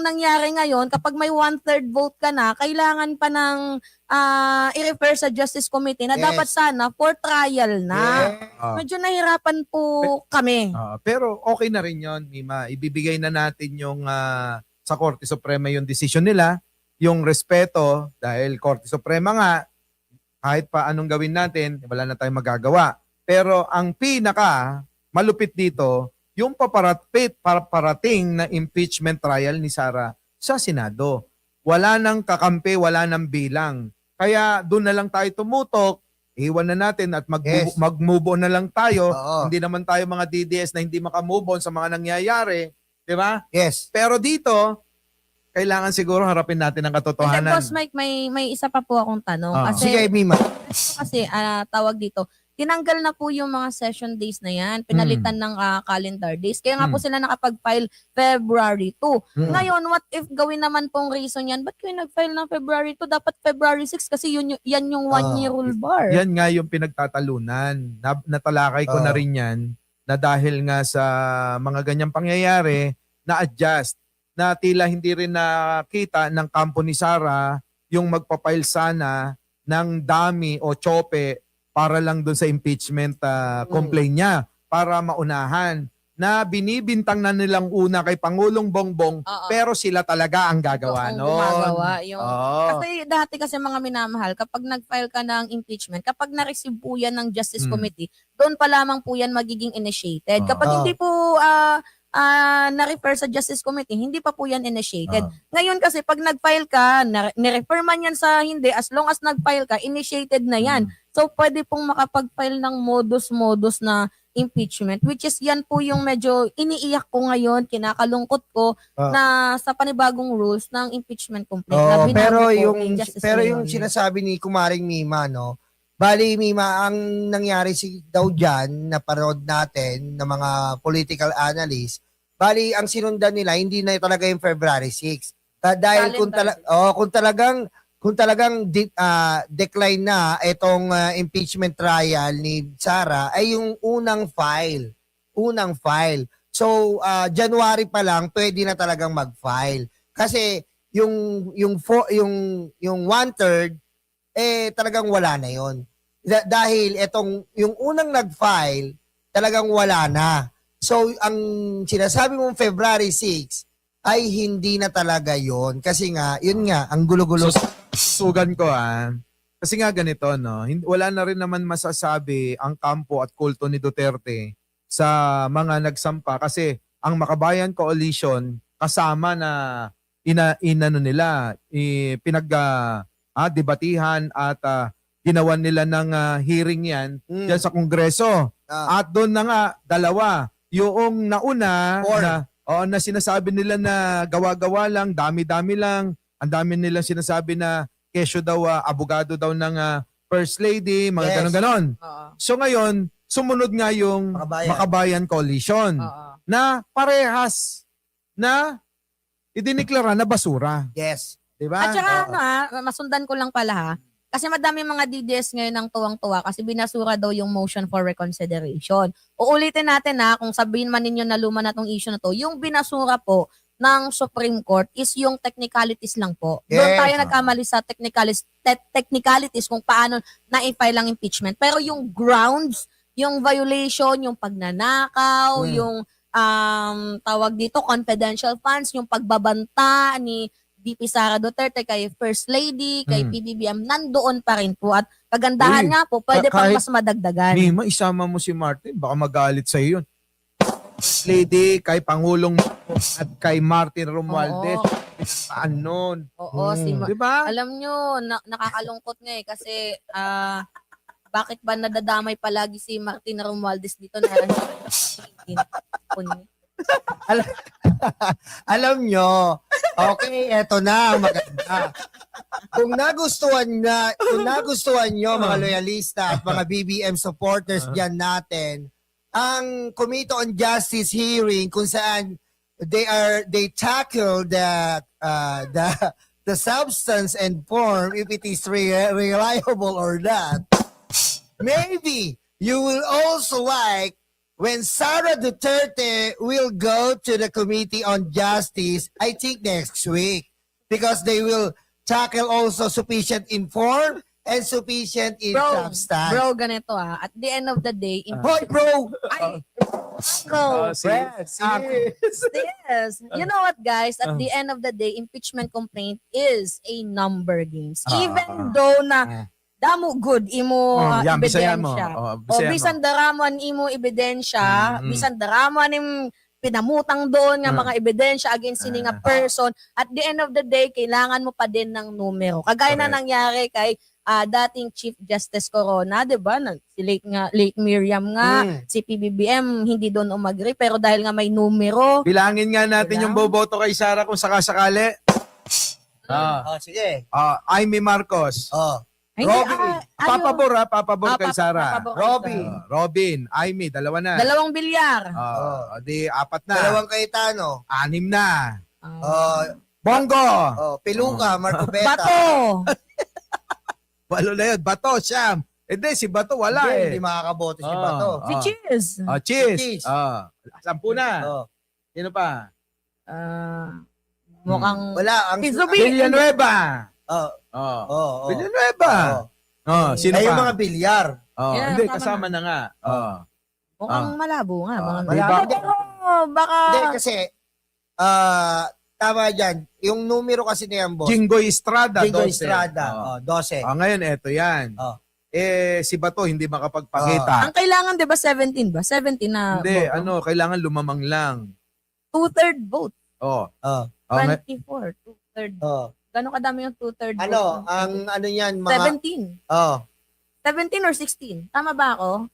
nangyari ngayon, kapag may 1/3 vote ka na, kailangan pa ng i-refer sa Justice Committee na dapat sana for trial na. Medyo nahirapan po kami. Pero okay na rin yon, Mima. Ibibigay na natin yung sa Korte Suprema yung decision nila, yung respeto, dahil Korte Suprema nga, kahit pa anong gawin natin, wala na tayong magagawa. Pero ang pinaka malupit dito, yung paparating na impeachment trial ni Sara sa Senado. Wala nang kakampi, wala nang bilang. Kaya doon na lang tayo tumutok, iwan na natin at mag-move on na lang tayo. Hindi naman tayo mga DDS na hindi maka-move on sa mga nangyayari. Di ba? Yes. Pero dito, kailangan siguro harapin natin ang And katotohanan. then, Boss Mike, may isa pa po akong tanong. Kasi, Sige, Mima. Kasi tawag dito, tinanggal na po yung mga session days na yan. Pinalitan ng calendar days. Kaya nga po sila nakapag-file February 2. Ngayon, what if gawin naman pong reason yan? Ba't kayo nag-file ng February 2? Dapat February 6 kasi yan yung 1-year rule bar. Yan nga yung pinagtatalunan. Natalakay ko na rin yan na dahil nga sa mga ganyang pangyayari, na-adjust na tila hindi rin nakita ng kampo ni Sara yung magpapail sana ng dami o tsope para lang doon sa impeachment complaint niya para maunahan na binibintang na nilang una kay Pangulong Bongbong pero sila talaga ang gagawa Gumagawa yung kasi dati kasi mga minamahal kapag nag-file ka ng impeachment, kapag na-receive po yan ng Justice Committee, doon pa lamang po yan magiging initiated. Kapag hindi po na-refer sa Justice Committee, hindi pa po yan initiated. Ngayon kasi pag nag-file ka, ni-refer man yan sa hindi, as long as nag-file ka, initiated na yan. So pwede pong makapag-file ng modus-modus na impeachment, which is yan po yung medyo iniiyak ko ngayon, kinakalungkot ko na sa panibagong rules ng impeachment complaint. Pero yung sinasabi ni Kumaring Mima, no? Bali, Mima, ang nangyari daw dyan, na parod natin ng mga political analysts, bali, ang sinundan nila, hindi na talaga yung February 6. Dahil kung talagang decline na itong impeachment trial ni Sara, ay yung unang file. So, January pa lang, pwede na talagang mag-file. Kasi yung 1/3, talagang wala na yon. Dahil yung unang nag-file, talagang wala na. So, ang sinasabi mong February 6 ay hindi na talaga yon. Kasi nga, yun nga, ang gulo-gulo. Sugan ko kasi nga ganito, no? Wala na rin naman masasabi ang kampo at kulto ni Duterte sa mga nagsampa kasi ang Makabayan Coalition kasama na debatihan at ginawan nila ng hearing yan dyan sa Kongreso. At doon na nga, dalawa. Yung nauna na sinasabi nila na gawa-gawa lang, dami-dami lang. Ang dami nilang sinasabi na kesyo daw, abogado daw ng First Lady, mga ganon-ganon. So ngayon, sumunod nga yung Makabayan Coalition na parehas na idiniklara na basura. Yes. Diba? At saka masundan ko lang pala kasi madami mga DDS ngayon ang tuwang-tuwa kasi binasura daw yung motion for reconsideration. Uulitin natin kung sabihin man ninyo na luma na tong issue na to, yung binasura po ng Supreme Court is yung technicalities lang po. Doon tayo nagkamali sa technicalities kung paano na-file ang impeachment. Pero yung grounds, yung violation, yung pagnanakaw, yung tawag dito, confidential funds, yung pagbabanta ni VP Sara Duterte kay First Lady, kay PBBM, nandoon pa rin po. At kagandahan nga po, pwede pang mas madagdagan. Mima, isama mo si Martin, baka magalit sa yun. Lady, kay Pangulong at kay Martin Romualdez. Ano? Diba? Alam nyo, nakakalungkot nga kasi bakit ba nadadamay palagi si Martin Romualdez dito na Alam nyo, okay, eto na, maganda. Kung nagustuhan nyo mga loyalista at mga BBM supporters dyan natin, ang Committee on Justice hearing kung saan they tackle the substance and form if it is reliable or not. Maybe you will also like when Sara Duterte will go to the Committee on Justice, I think next week, because they will tackle also sufficient in form and sufficient in substance. Bro, ganito at the end of the day, Hoy, bro! ay, go. Yes. You know what, guys? At the end of the day, impeachment complaint is a number games. Even though na damo good imo yan, Bisayan mo. ebidensya. Oh, O Bisayan mo. bisan daraman imo ebidensya, bisan daraman nim pinamutang doon nga mga ebidensya against sini nga person, at the end of the day kailangan mo pa din ng numero. Kagaya na Correct. nangyari kay dating Chief Justice Corona, 'di ba? Si late Miriam nga, si PBBM hindi doon umagree pero dahil nga may numero. Bilangin nga natin Wala. yung boboto kay Sara kung sakasakali. Sige. Amy Marcos. Hindi, Robin. Papabor kay Sara. Robin. Robin, Amy, dalawa na. 2 bilyar. Di 4 na. Dalawang Cayetano. 6 na. Bongo. Bongo. Peluca, Marco Beta. Bato. 8 na yun. Bato, Siyam. Hindi, si Bato wala Hindi eh. makakaboto si Bato. Si Cheese. Cheese. Cheese. 10 na. Sino pa? Mukhang Wala. Ang, si Zubin. Villanueva. Oo. Villanueva. Sino Ay, pa? yung mga bilyar. Yeah, Hindi, tama kasama na nga. mukhang malabo nga. Mga Malabo. Pero baka Hindi, kasi, tama dyan. Yung numero kasi na yan, boss. Jinggoy Estrada. Jingo 12. Estrada. 12. Ngayon, eto yan. Si Bato hindi ang makapagpakita. kailangan 'di ba 17 ba? 17 na Hindi, boto. kailangan lumamang lang. 2/3 vote. Oh. 24, 2/3. Oh. Gano'ng kadami yung 2/3 vote? Ano, ang ano yan, mga... 17. 17 Oh. or 16? Tama ba ako?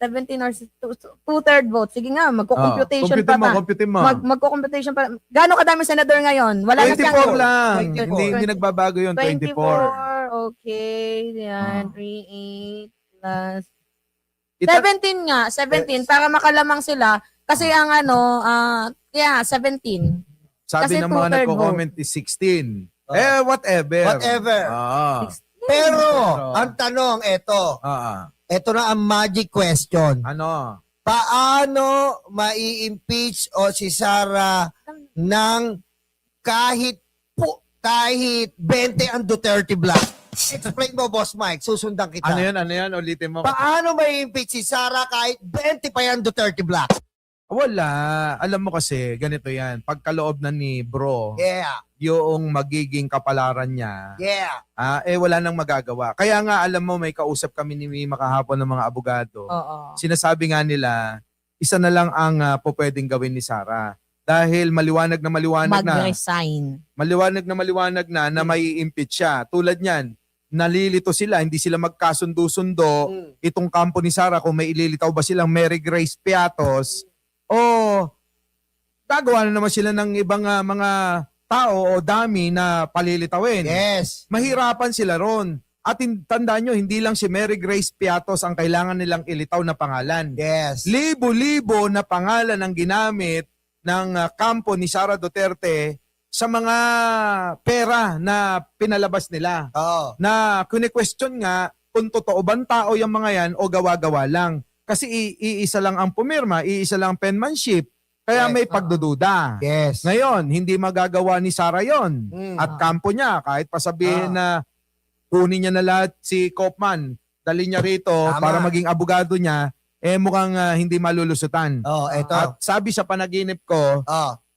17 or 2/3 vote. Sige nga, magko-computation pa ba? Computin mo. Magko-computation pa. Gano'ng kadami senador ngayon? Wala na 24 siyang lang. 24. Hindi nagbabago yun, 24. 24. Okay. Yan. 3, 8 plus 17 nga, 17 para makalamang sila kasi ang kaya 17. Sabi Kasi ng mga 2/3 nagko-comment is 16. Whatever. Whatever. 16. Pero, ang tanong, eto na ang magic question. Ano? Paano mai-impeach o si Sara ng kahit 20 ang Duterte Black? Explain mo, Boss Mike. Susundan kita. Ano yan? Ulitin mo. Paano mai-impeach si Sara kahit 20 pa yan Duterte Black? Wala. Alam mo kasi, ganito yan. Pagkaloob na ni bro, Yeah. yung magiging kapalaran niya, Yeah. wala nang magagawa. Kaya nga, alam mo, may kausap kami ni Mima kahapon ng mga abogado. Oo. Sinasabi nga nila, isa na lang ang pwedeng gawin ni Sara. Dahil maliwanag na Mag-resign. maliwanag na may impeach siya. Tulad niyan, nalilito sila, hindi sila magkasundo-sundo. Itong kampo ni Sara, kung may ililitaw ba silang Mary Grace Piatos, o gagawa na naman sila ng ibang mga tao o dami na palilitawin. Yes. Mahirapan sila ron. At tandaan nyo, hindi lang si Mary Grace Piatos ang kailangan nilang ilitaw na pangalan. Yes. Libo-libo na pangalan ang ginamit ng kampo ni Sara Duterte sa mga pera na pinalabas nila. Oo. Na kuni-question nga kung totoo bang tao yung mga yan o gawa-gawa lang. Kasi iisa lang ang pumirma, iisa lang ang penmanship. Kaya Yes. may pagdududa. Yes. Ngayon, hindi magagawa ni Sara yon at kampo niya. Kahit pasabihin na kunin niya na lahat si Kopman, dali niya rito Tama. para maging abogado niya, mukhang hindi malulusutan. Oh, eto. At sabi sa panaginip ko,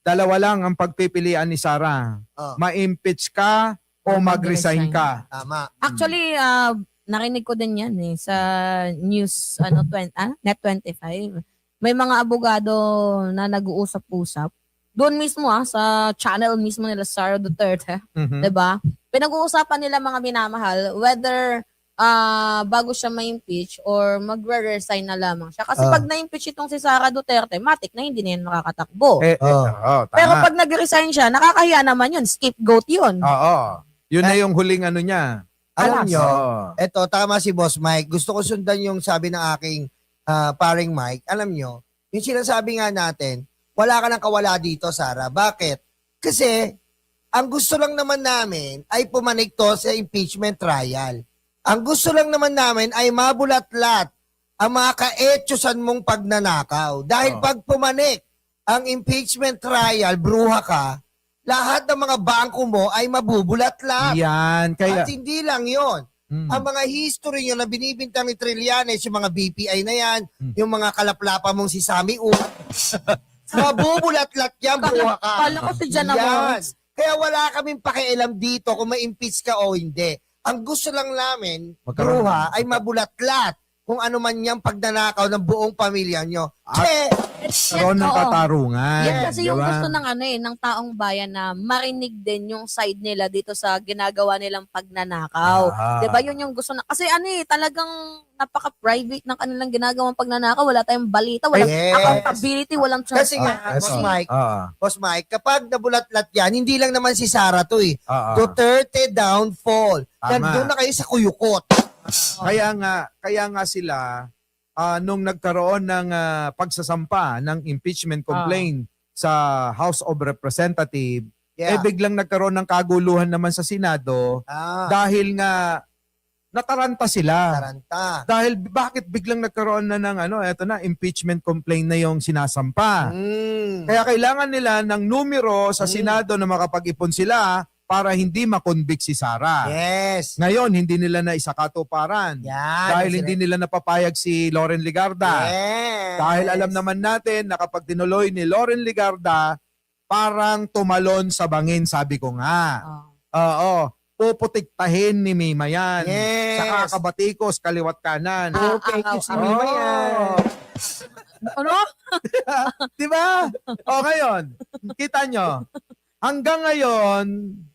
dalawa lang ang pagpipilian ni Sara. Ma-impeach ka o mag-resign ka. Tama. Actually, narinig ko din yan sa news Net 25. May mga abogado na nag-uusap-usap. Doon mismo sa channel mismo nila Sara Duterte, 'di ba? Pinag-uusapan nila mga minamahal whether bago siya ma-impeach or magre-resign na lamang siya. Kasi pag na-impeach itong si Sara Duterte, matik na hindi na yan makakatakbo. Tama. Pero pag nag-resign siya, nakakahiya naman yun. Scapegoat yun. Oo. Yun na yung huling ano niya. Alam nyo, Oo. eto, tama si Boss Mike. Gusto ko sundan yung sabi ng aking paring Mike. Alam nyo, yung sinasabi nga natin, wala ka nang kawala dito, Sara. Bakit? Kasi, ang gusto lang naman namin ay pumanig to sa impeachment trial. Ang gusto lang naman namin ay mabulat-lat ang mga kaetyosan mong pagnanakaw. Dahil pag pumanik ang impeachment trial, bruha ka, lahat ng mga bangko mo ay mabubulat-lat. Yan. Kaya, At hindi lang yon. Ang mga history nyo na binibintang ni Trillanes, yung mga BPI na yan, yung mga kalaplapa mong si Sammy U, mabubulat-lat yan, bruha ka. Kala ko si Jan Yan. Awards. Kaya wala kaming pakialam dito kung ma-impeach ka o hindi. Ang gusto lang namin, Magkaroon bruha, ng- ay mabulat-lat kung ano man yung pagnanakaw ng buong pamilya nyo. karoon ng Oo. katarungan. Yan kasi yung di ba? gusto ng ng taong bayan na marinig din yung side nila dito sa ginagawa nilang pagnanakaw. Ah. 'Di ba? Yun yung gusto na kasi talagang napaka-private ng kanilang ginagawang pagnanakaw. Wala tayong balita, walang Yes. accountability, walang Kasi transparency. nga, Boss Mike, Oo. Boss Mike, kapag nabulat-lat yan, hindi lang naman si Sara to eh. Oo. Duterte downfall. Tama. Nandun na kayo sa kuyukot. Kaya nga sila nung nagkaroon ng pagsasampa ng impeachment complaint sa House of Representatives, biglang nagkaroon ng kaguluhan naman sa Senado dahil nga nataranta sila. Taranta. Dahil bakit biglang nagkaroon na ng eto na impeachment complaint na yung sinasampa. Kaya kailangan nila ng numero sa Senado na makapag-ipon sila para hindi makonvict si Sara. Yes. Ngayon, hindi nila na isakatuparan. Yan. Dahil hindi nila napapayag si Loren Ligarda. Yes. Dahil alam naman natin na kapag tinuloy ni Loren Ligarda, parang tumalon sa bangin, sabi ko nga. Oo. Puputiktahin ni Mima yan. Yes. Sa kakabatikos, kaliwat kanan. Okay, si Oo. Mima yan. Ano? Di ba? O ngayon, kita nyo, hanggang ngayon,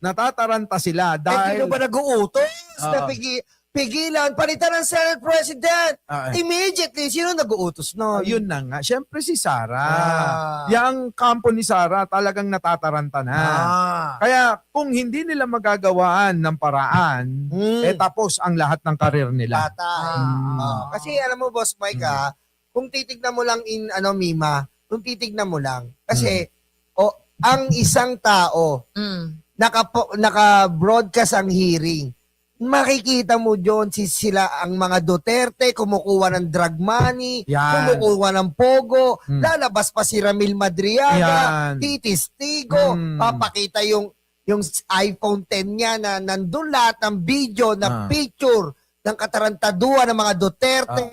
natataranta sila Dahil dahil... ba nag-uutos na Oo. pigilan, palitan ng Senate President? Ah, Immediately, sino nag-uutos nun? yun na nga. Siyempre si Sara. Ah. Yang kampo ni Sara talagang natataranta na. Kaya kung hindi nila magagawaan ng paraan, tapos ang lahat ng karir nila. Patay. Ah. Kasi alam mo, Boss Mike, kung titignan mo lang Mima, kung titignan mo lang, kasi ang isang tao, naka-broadcast ang hearing, makikita mo doon sila ang mga Duterte kumukuha ng drug money, Yan. kumukuha ng pogo, lalabas pa si Ramil Madriaga, Yan. Titis Tigo, Mm. papakita yung iPhone 10 niya na nandun lahat ng video na Ah. picture ng katarantaduan ng mga Duterte.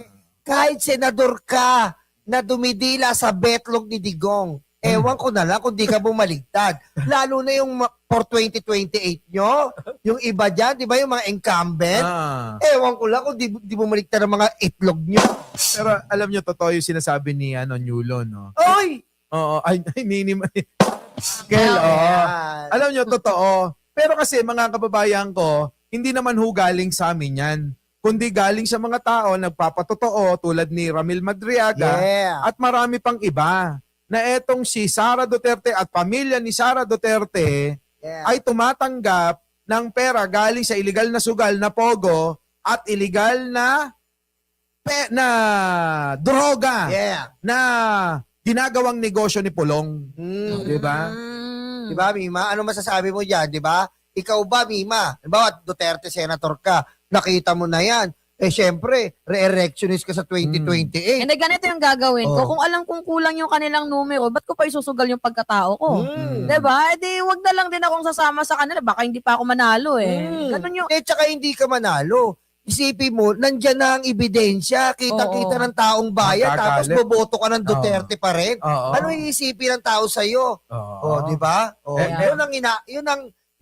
Kahit senador ka na dumidila sa betlog ni Digong, ewan ko na lang kung di ka bumaligtad. Lalo na yung for 2028 nyo, yung iba dyan, di ba yung mga incumbent? Ah. Ewan ko lang kung di bumaligtad ang mga itlog nyo. Pero alam nyo, totoo yung sinasabi ni Nulo, no? Oy! Oo, ay, Kel, Ayan. alam nyo, totoo. Pero kasi mga kababayan ko, hindi naman galing sa amin yan. Kundi galing sa mga tao nagpapatotoo tulad ni Ramil Madriaga Yeah. at marami pang iba na etong si Sara Duterte at pamilya ni Sara Duterte Yeah. ay tumatanggap ng pera galing sa illegal na sugal na pogo at illegal na na droga Yeah. na ginagawang negosyo ni Pulong. Di ba? Di ba, Mima? Ano masasabi mo dyan, di ba? Ikaw ba, Mima? Halimbawa, Duterte senator ka, nakita mo na yan. Syempre, re-electionist ka sa 2028. Hindi, ganito yung gagawin ko. Oh. Kung alam kong kulang yung kanilang numero, ba't ko pa isusugal yung pagkatao ko? Mm. Diba? Eh di, wag na lang din akong sasama sa kanila. Baka hindi pa ako manalo Ganun yung... Tsaka hindi ka manalo. Isipin mo, nandyan na ang ebidensya. Kita-kita Oo. ng taong bayan. Tapos Magkakalit. boboto ka ng Duterte pa rin. Oo. Ano iisipin ng tao sa'yo? Oo. Di ba? Eh,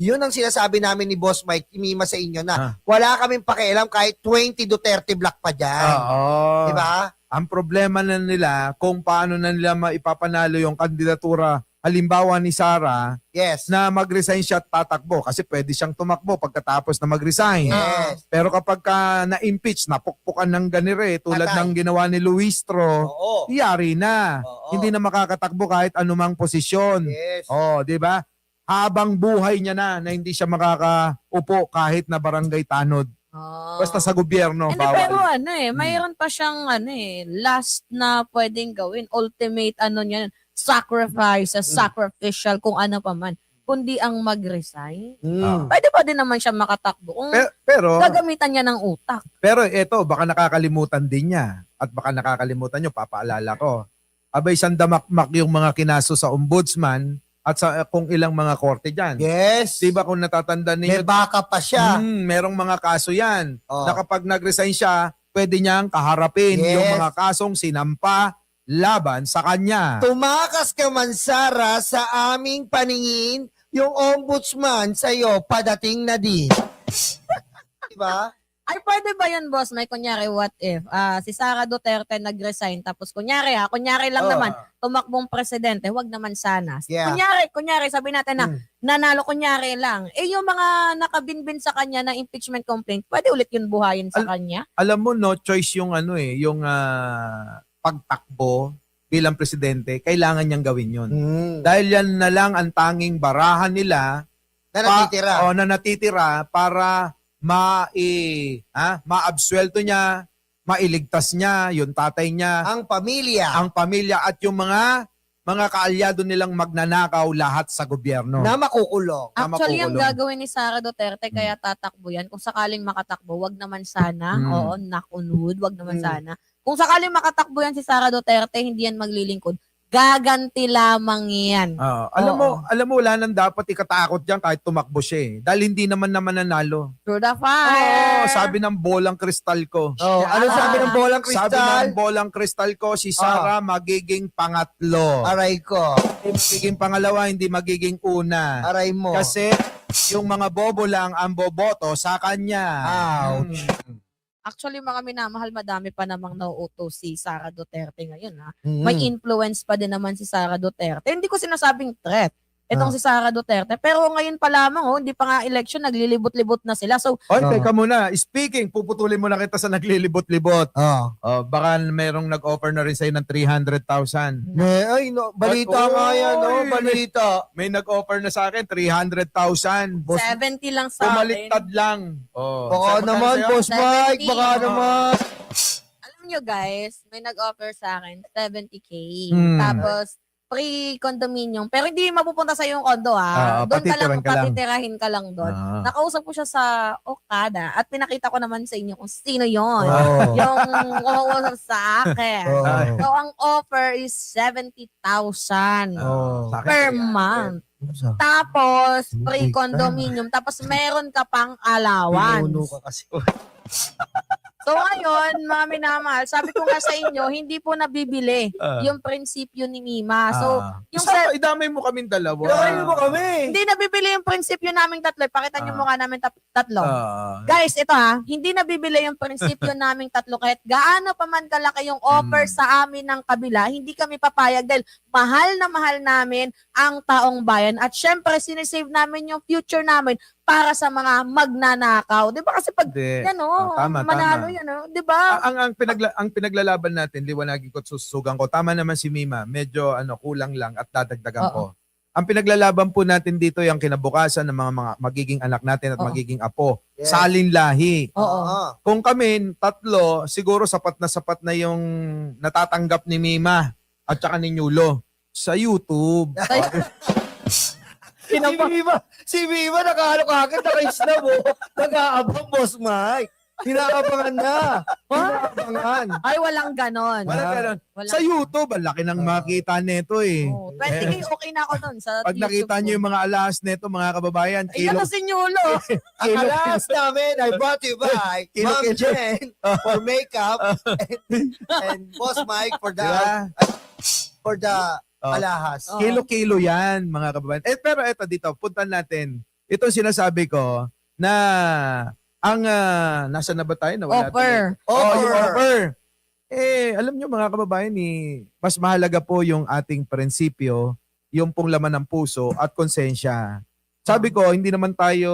Yun ang sinasabi namin ni Boss Mike, Mima sa inyo na wala kaming pakialam kahit 20 Duterte block pa dyan. Oo. Di ba? Ang problema na nila kung paano na nila maipapanalo yung kandidatura halimbawa ni Sara Yes. na mag-resign siya at tatakbo kasi pwede siyang tumakbo pagkatapos na mag-resign. Yes. Pero kapag ka na-impeach, napukpukan ng ganire tulad Patay. ng ginawa ni Luistro, Oo. yari na. Oo. Hindi na makakatakbo kahit anumang posisyon. Yes. Oh, 'di ba? Habang buhay niya na hindi siya makakaupo kahit na barangay tanod. Basta sa gobyerno, Hindi, pero bawal. mayroon pa siyang last na pwedeng gawin. Ultimate sacrifice, sacrificial, kung ano pa man. Kundi ang mag-resign. Pwede pa din naman siya makatakbo. Kung Pero gagamitan niya ng utak. Pero ito, baka nakakalimutan din niya. at baka nakakalimutan nyo, papaalala ko. Abay, sandamakmak yung mga kinaso sa ombudsman at sa kung ilang mga korte dyan. Yes. Diba kung natatanda May ninyo, baka pa siya. merong mga kaso yan Oh. na kapag nag-resign siya, pwede niyang kaharapin Yes. yung mga kasong sinampa laban sa kanya. Tumakas ka man, Sara, sa aming paningin, yung ombudsman sa'yo, padating na din. Diba? Ay, pwede ba yun, boss? May kunyari, what if? Si Sara Duterte nag-resign, tapos kunyari lang Oh. naman, tumakbong presidente, wag naman sana. Yeah. Kunyari, sabi natin na, nanalo kunyari lang. Eh, yung mga nakabinbin sa kanya na impeachment complaint, pwede ulit yun buhayin sa kanya? Alam mo, no choice yung yung pagtakbo bilang presidente, kailangan niyang gawin yun. Dahil yan na lang ang tanging barahan nila Na natitira. na natitira para maabsuelto niya, mailigtas niya, yung tatay niya, Ang pamilya ang pamilya at yung mga kaalyado nilang magnanakaw lahat sa gobyerno. na makukulong. Tama Actually, po, ang Kulong. gagawin ni Sara Duterte, kaya tatakbo yan, kung sakaling makatakbo, wag naman sana. Mm. Oo, knock on wood, wag naman Mm. sana. Kung sakaling makatakbo yan si Sara Duterte, hindi yan maglilingkod. Gaganti lamang yan. Alam mo, wala nang dapat ikatakot diyan kahit tumakbo siya eh. Dahil hindi naman nanalo. Through the fire. Sabi ng bolang kristal ko. Oh, ano sabi ng bolang Sabi kristal? ng bolang kristal ko, si Sara magiging pangatlo. Aray ko. Hindi magiging pangalawa, hindi magiging una. Aray mo. Kasi yung mga bobo lang ang boboto sa kanya. Ouch. Actually, mga minamahal, madami pa namang nauutos si Sara Duterte ngayon. Ha? Mm. May influence pa din naman si Sara Duterte. Hindi ko sinasabing threat. Itong Ah. si Sara Duterte. Pero ngayon pa lamang, hindi pa nga election, naglilibot-libot na sila. So, Oy, teka muna. Speaking, puputulin mo na kita sa naglilibot-libot. Oh. Baka merong nag-offer na rin sa'yo ng 300,000. Ay, no, balita Oy, nga yan, no? oy, Balita. May nag-offer na sa akin, 300,000. 70 lang sa akin. Pumaliktad lang. Baka Saan naman, magkano sa'yo? Boss Mike, 70. baka naman. Alam nyo guys, may nag-offer sa akin 70K. Hmm. Tapos, pre-condominium. Pero hindi mapupunta sa yung condo ha. Doon ka lang, patitirahan ka lang. patitirahin ka lang doon. Ah. Nakausap ko siya sa Okada at pinakita ko naman sa inyo kung sino yon. Oh. Yung umausap sa akin. Oh. So, ang offer is 70,000 Oh. Sa akin, per 300. month. Tapos, Hindi pre-condominium. Tapos, meron ka pang Pinuno allowance. ka kasi. So, ngayon, mga minamahal, sabi ko nga sa inyo, hindi po nabibili yung prinsipyo ni Mima. So, yung idamay mo kaming dalawa. Ilawin mo kami. hindi nabibili yung prinsipyo naming tatlo. Pakita niyo mukha namin tatlo. Ah. Guys, ito ha, hindi nabibili yung prinsipyo naming tatlo kahit gaano pa man kalaki yung offer sa amin ng kabila, hindi kami papayag dahil mahal namin ang taong bayan at syempre sinisave namin yung future namin para sa mga magnanakaw. 'Di ba kasi pag Hindi. yan Tama, manalo tama. yan 'di ba? Ang pinaglalaban natin, liwanagin ko at susugan ko. Tama naman si Mima, medyo kulang lang at dadagdagan ko. Ang pinaglalaban po natin dito yung kinabukasan ng mga magiging anak natin at Oo. magiging apo. Yes. Salin lahi. Oo. Kung kami, tatlo, siguro sapat na yung natatanggap ni Mima at saka ni Nyulo sa YouTube. Si Viva nakahalo ka agad, naka-snap mo. Nag-aabang, Boss Mike. Hinaabangan na. Hinaabangan. Ay, walang ganon. Wala ganun. Walang- Sa YouTube, ang laki ng makita nito eh. 20K okay na ako dun sa Pag nakita niyo yung mga alas nito, mga kababayan, Ay, yan na si Nyulo. Ang alas namin ay brought to you by Kilo- Ma'am Jen for makeup and Boss Mike for the Diba? Oh. alahas. Oh. Kilo-kilo yan, mga kababayan. Pero eto dito, puntan natin. Ito ang sinasabi ko na ang nasa na ba tayo? Nawala Offer. tuloy. Yung Offer. offer. Alam nyo mga kababayan, mas mahalaga po yung ating prinsipyo, yung pong laman ng puso at konsensya. Sabi ko, hindi naman tayo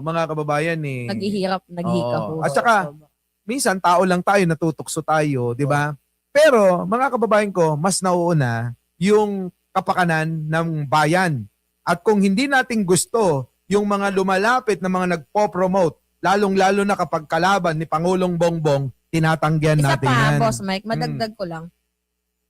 mga kababayan Naghihirap, naghihika. At saka, minsan tao lang tayo, natutukso tayo, di ba? Pero mga kababayan ko, mas nauuna yung kapakanan ng bayan. At kung hindi natin gusto yung mga lumalapit na mga nagpo-promote, lalong-lalo na kapag kalaban ni Pangulong Bongbong, tinatanggihan Isa natin pa, yan. Boss Mike, madagdag ko lang.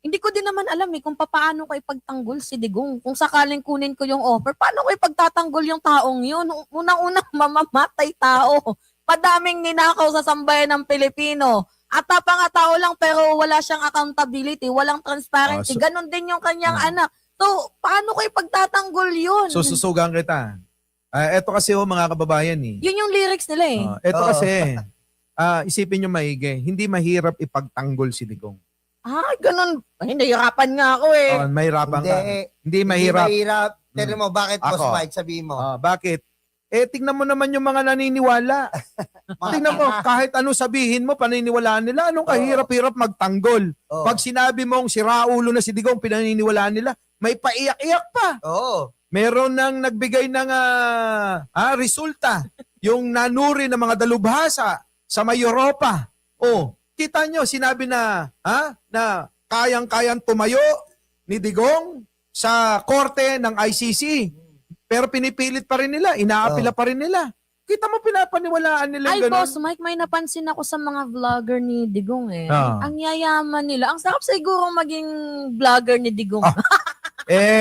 Hindi ko din naman alam kung paano ko ipagtanggol si Digong. Kung sakaling kunin ko yung offer, paano ko ipagtatanggol yung taong yun? Unang-unang mamamatay tao. Padaming ninakaw sa sambayan ng Pilipino. at tao lang pero wala siyang accountability, walang transparency. Oh, so- Ganon din yung kanyang anak. So, paano ko ipagtatanggol yun? So susugan kita. Eto kasi mga kababayan eh. Yun yung lyrics nila eh. Eto Oo. kasi, isipin nyo maigi, hindi mahirap ipagtanggol si Digong. Ganon. Ay, nahihirapan nga ako eh. Mahirapan ka. Hindi mahirap. Hindi mahirap. Tignan mo, bakit Boss Ako. Mike, sabihin mo? Bakit? Tingnan mo naman yung mga naniniwala. Tingnan mo, kahit ano sabihin mo, paniniwalaan nila. Anong kahirap-hirap magtanggol? Oo. Pag sinabi mong siraulo na si Digong, pinaniniwalaan nila, may paiyak-iyak pa. Oo. Meron nang nagbigay ng resulta. Yung nanuri ng mga dalubhasa sa may Europa. Kita nyo, sinabi na kayang-kayang tumayo ni Digong sa korte ng ICC. Pero pinipilit pa rin nila, inaapila pa rin nila. Kita mo, pinapaniwalaan nila Ay, yung ganun. Boss Mike, may napansin ako sa mga vlogger ni Digong eh. Ah. Ang yayaman nila. Ang sarap siguro maging vlogger ni Digong.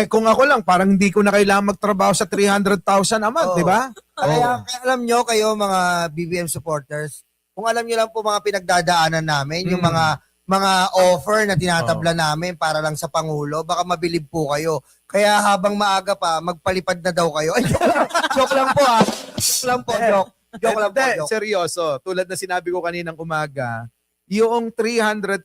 Kung ako lang, parang hindi ko na kailangan magtrabaho sa 300,000 a month, Oo. di ba? Kaya alam nyo kayo mga BBM supporters, kung alam nyo lang po mga pinagdadaanan namin, yung mga offer na tinatabla namin para lang sa Pangulo, baka mabilib po kayo. Kaya habang maaga pa, magpalipad na daw kayo. Ay, joke lang po ah. Joke lang po, joke. Joke lang po, Hindi, joke. seryoso. Tulad na sinabi ko kaninang umaga, yung 300,000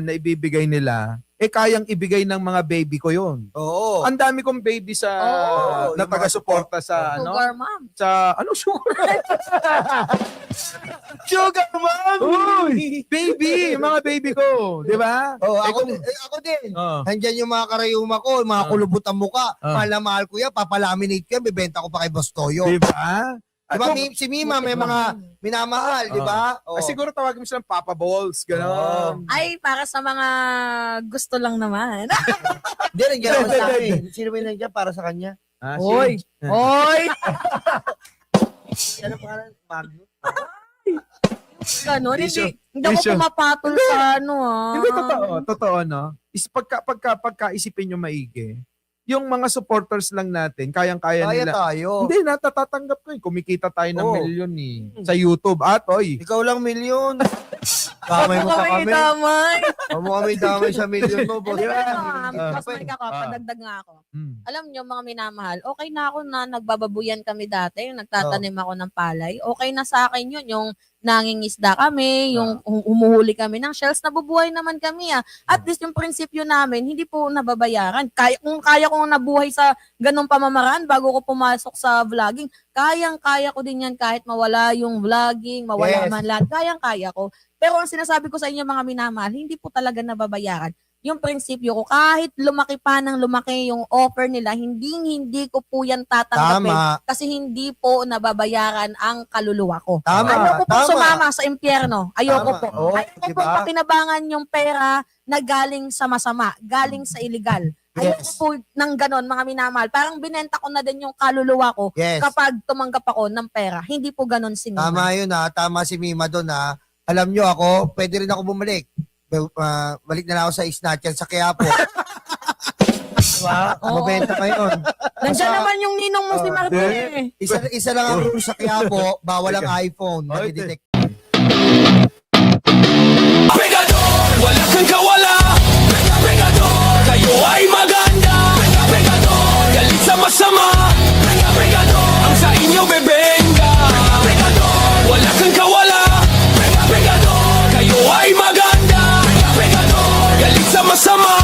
na ibibigay nila, kayang ibigay ng mga baby ko yun. Oo. Ang dami kong baby sa Oo, na yung mga taga-suporta sa Sugar mom. sa sugar? Sugar mom! Uy, baby, yung mga baby ko, di ba? Oo, ako, ako din. Oh. Nandyan yung mga karayuma ko, yung mga kulubot ang muka. Ah. Mahal na mahal ko yan, papalaminate ko yan, bibenta ko pa kay Boss Toyo. Di ba? Diba, si Mima may mga minamahal, di ba? Oo. Siguro tawagin mo silang Papa Balls, gano'n. Ay, para sa mga gusto lang naman. Hindi, nandiyan ako sa akin. Sino ba yung nandiyan para sa kanya? Hoy! Hoy! Ano pangalan? Magno? Ganon, Vision. hindi ako Vision. pumapatol sa ano Hindi, totoo, no? Pagka isipin nyo maigi, yung mga supporters lang natin, kayang-kaya Kaya nila. tayo. Hindi, natatatanggap ko eh. Kumikita tayo ng Oo. milyon sa YouTube. At, Ikaw lang milyon. Kamay mo pa kami. damay. Huwag mo kami damay sa milyon mo, boss. Mas may padagdag nga ako. Alam nyo, mga minamahal, okay na ako na nagbababuyan kami dati, yung nagtatanim ako ng palay. Okay na sa akin yun, yung nangingisda kami, yung umuhuli kami ng shells, nabubuhay naman kami At least yung prinsipyo namin, hindi po nababayaran. Kung kaya kong nabuhay sa ganong pamamaraan bago ko pumasok sa vlogging, kayang-kaya ko din yan kahit mawala yung vlogging, mawala Yes. man lahat, kayang-kaya ko. Pero ang sinasabi ko sa inyo mga minamahal, hindi po talaga nababayaran. Yung prinsipyo ko, kahit lumaki pa ng lumaki yung offer nila, hindi ko po yan tatanggapin. Tama. Kasi hindi po nababayaran ang kaluluwa ko. Tama. Ayoko po Tama. sumama sa impyerno. Ayoko Tama. po. Oo, Ayoko po diba? pakinabangan yung pera na galing sa masama, galing sa illegal. Ayoko Yes. po ng ganon, mga minamahal. Parang binenta ko na din yung kaluluwa ko Yes. kapag tumanggap ako ng pera. Hindi po ganon si Mima. Tama yun Tama si Mima doon Alam nyo ako, pwede rin ako bumalik. Balik na lang ako sa Snatcher sa Quiapo. Diba? Oo. Mabenta ngayon. Nandiyan naman yung ninong mo si Oh, Martin eh. Isa lang ang rule sa Quiapo, bawal ang iPhone. Nag-detect. Pegador, wala kang kawala. Pegador, kayo ay maganda. Pegador, galit sa masama. Pegador, ang sa inyo bebenga. Pegador, wala kang kawala. Pegador, kayo ay maganda. Pegador, galit sa masama.